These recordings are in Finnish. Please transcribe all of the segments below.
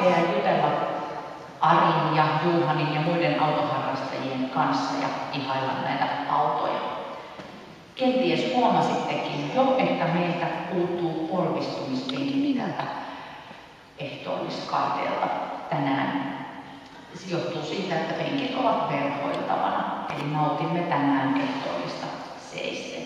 ja jutella Arin ja Juhanin ja muiden autoharrastajien kanssa ja ihailla näitä autoja. Kenties huomasittekin jo, että meiltä puuttuu polvistumispenkki tältä ehtoolliskaiteelta tänään. Se johtuu siitä, että penkit ovat verhoiltavana, eli nautimme tänään ehtoollista seisten.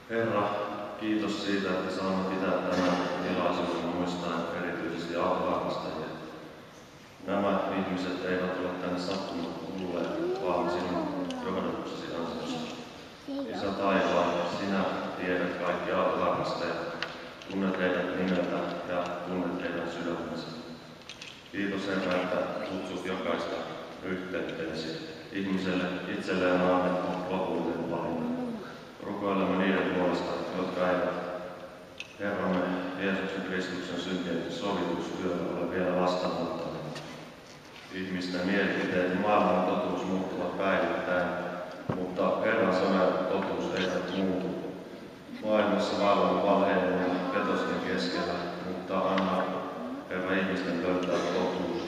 Herra, kiitos siitä, että saamme pitää tämän tilaisuuden muistaen erityisesti autoharrastajia. Nämä ihmiset eivät ole tänne sattuneet tulleet, vaan sinun johdatuksesi ansiosta. Isä taivaan, sinä tiedät kaikki autoharrastajat, tunnet heidät nimeltä ja tunnet heidän sydämensä. Kiitos Herra, että kutsut jokaista yhteyteesi ihmiselle itselleen annettu lopullinen valinta. Rukoilemme niiden puolesta, jotka eivät Herramme Jeesuksen Kristuksen syntien sovitustyöllä ole vielä vastaanottaneet. Ihmisten mielipiteet ja maailman totuus muuttuvat päivittäin, mutta Herran sana ja totuus eivät muutu. Maailmassa vaellaan valheiden ja petosten keskellä, mutta anna Herra ihmisten löytää totuus.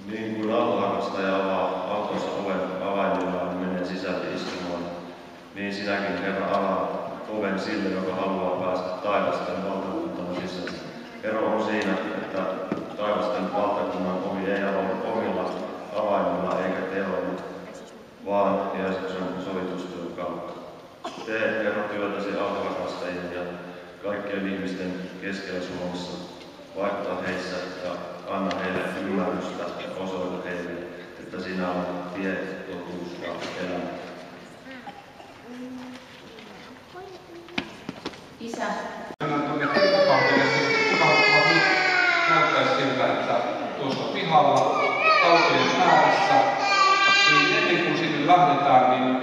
Niin kuin autoharrastaja avaa autonsa oven avaimillaan ja menee sisälle istumaan, niin sinäkin Herra avaa oven sille, joka haluaa päästä taivasten valtakuntaan sisään. Ero on siinä, että taivasten valtakunnan ovi ei avaudu omilla avaimilla eikä teoilla, vaan Jeesuksen sovitustyön kautta. Tee Herra työtäsi autoharrastajien ja kaikkien kaikkien ihmisten keskellä Suomessa. Vaikuttaa heissä ja anna heille ymmärrystä ja osoita heille, että sinä olet tie, totuus ja elämä. Isä. Näyttäisi siltä, että tuossa pihalla autojen määrässä, niin ennen kuin sinne lähdetään, niin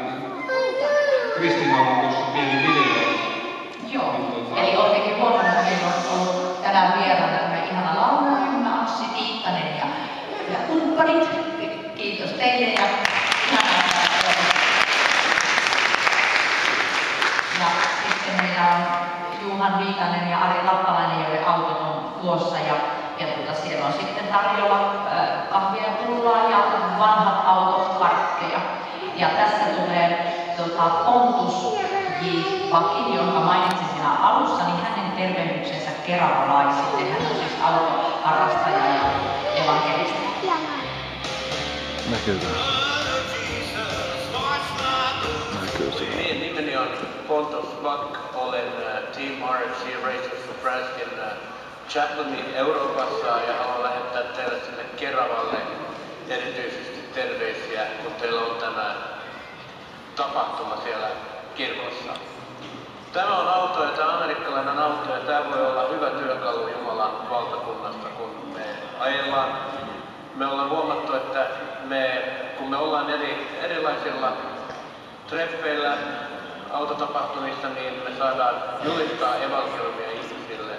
Kristiinalla on tuossa pieni video. Joo, eli olettekin huomannut, että meillä on ollut tänään vieraana tämä ihana lauluryhmä, Anssi Viittanen ja kumppanit. Kiitos teille ja ihanaa. Ja sitten meillä on Juhan Viitanen ja Ari Lappalainen, joiden autot on tuossa ja siellä on sitten tarjolla kahvia ja pullaa ja vanhat autot, karkkeja. Ja tässä tulee Pontus J. Vakin, jonka mainitsin siinä alussa, niin hänen tervehdyksensä keravalaisille. Hän on siis autoharrastaja ja evankelisti. Näkyykö? Niin, nimeni on Pontus Vak. Olen Team RFC Racers for Branskin chaplanin Euroopassa ja haluan lähettää teille sinne Keravalle erityisesti terveisiä, kun teillä on tänään tapahtuma siellä kirkossa. Tämä on auto ja tämä on amerikkalainen auto ja tämä voi olla hyvä työkalu Jumalan valtakunnasta, kun me ajellaan. Me ollaan huomattu, että kun me ollaan erilaisilla treffeillä, autotapahtumissa, niin me saadaan julistaa evankeliumia ihmisille.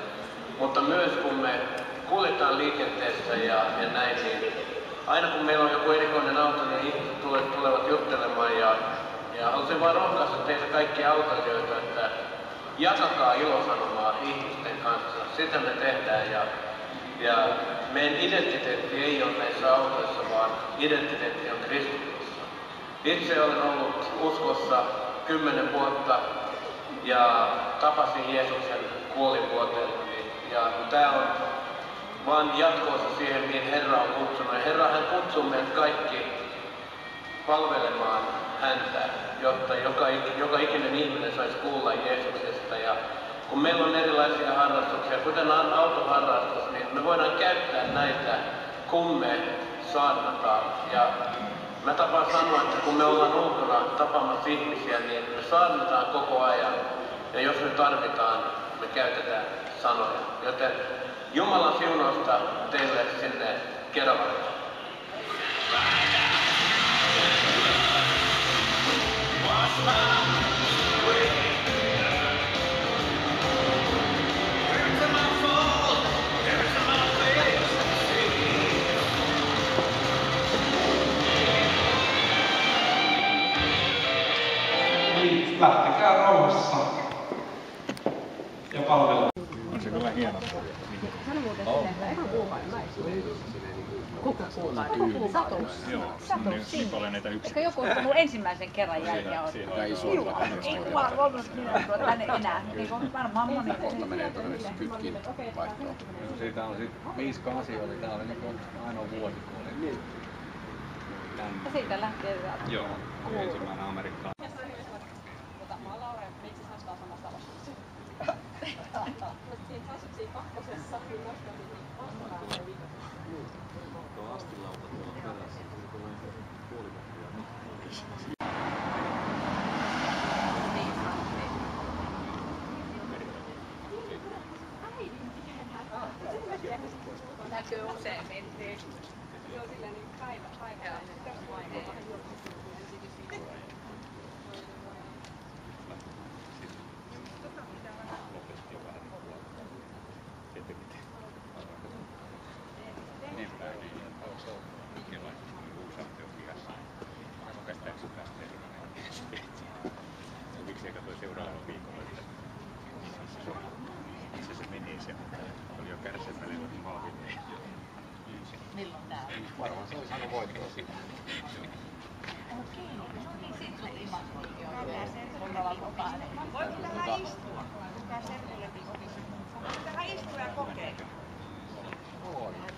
Mutta myös kun me kuljetaan liikenteessä ja näin, niin aina kun meillä on joku erikoinen auto, niin ihmiset tulevat juttelemaan ja haluaisin vain rohkaista teitä kaikkia autoilijoita, että jakakaa ilosanomaa ihmisten kanssa. Sitä me tehdään ja meidän identiteetti ei ole näissä autoissa, vaan identiteetti on Kristuksessa. Itse olen ollut uskossa 10 vuotta ja tapasin Jeesuksen kuolinvuoteellani. Ja tämä on vaan jatkoosa siihen, mihin Herra on kutsunut. Ja Herra hän kutsuu meidät kaikki palvelemaan häntä, jotta joka ikinen ihminen saisi kuulla Jeesuksesta. Ja kun meillä on erilaisia harrastuksia, kuten autoharrastus, niin me voidaan käyttää näitä, kun me saarnataan. Ja mä tapaan sanoa, että kun me ollaan ulkona tapaamassa ihmisiä, niin me saarnataan koko ajan. Ja jos me tarvitaan, me käytetään sanoja. Joten Jumalan siunausta teille sinne Keravalle. Niin, lähtekää rauhassa ja palvellaan. On se kyllä hieno. Ehkä joku on tullut ensimmäisen kerran jälkeen. Ei kukaan ollut minua tänne enää. Niin on varmaan moni. Kohta menee todennäköisesti kytkin vaihtoon. Siitä on sitten 5-8 oli. Tää oli niin ainoa vuosi, kun oli. Ja siitä lähtee hyvä. Joo, ensimmäinen Amerikkaan. Mä oon Laura, miksi sä astaa samassa talossa? Siinä asuttiin kakkosessa, niin nostasin vastaan viikon. Tuo astilauta tuolla perässä, se tulee puolimetriä. Näkyy usein. Joo, silleen niin päivä. Miksi eikä toi seuraavalla viikolla, että missä se meni se, mutta oli jo kärsimällinen Malvin. Milloin tää on? Varmaan se oli saanut voittoa siitä. Okei, no niin, sit tuli imagointi. Voiko tähän istua? Tähän serkulle. Voiko tähän istua ja kokeilla? On.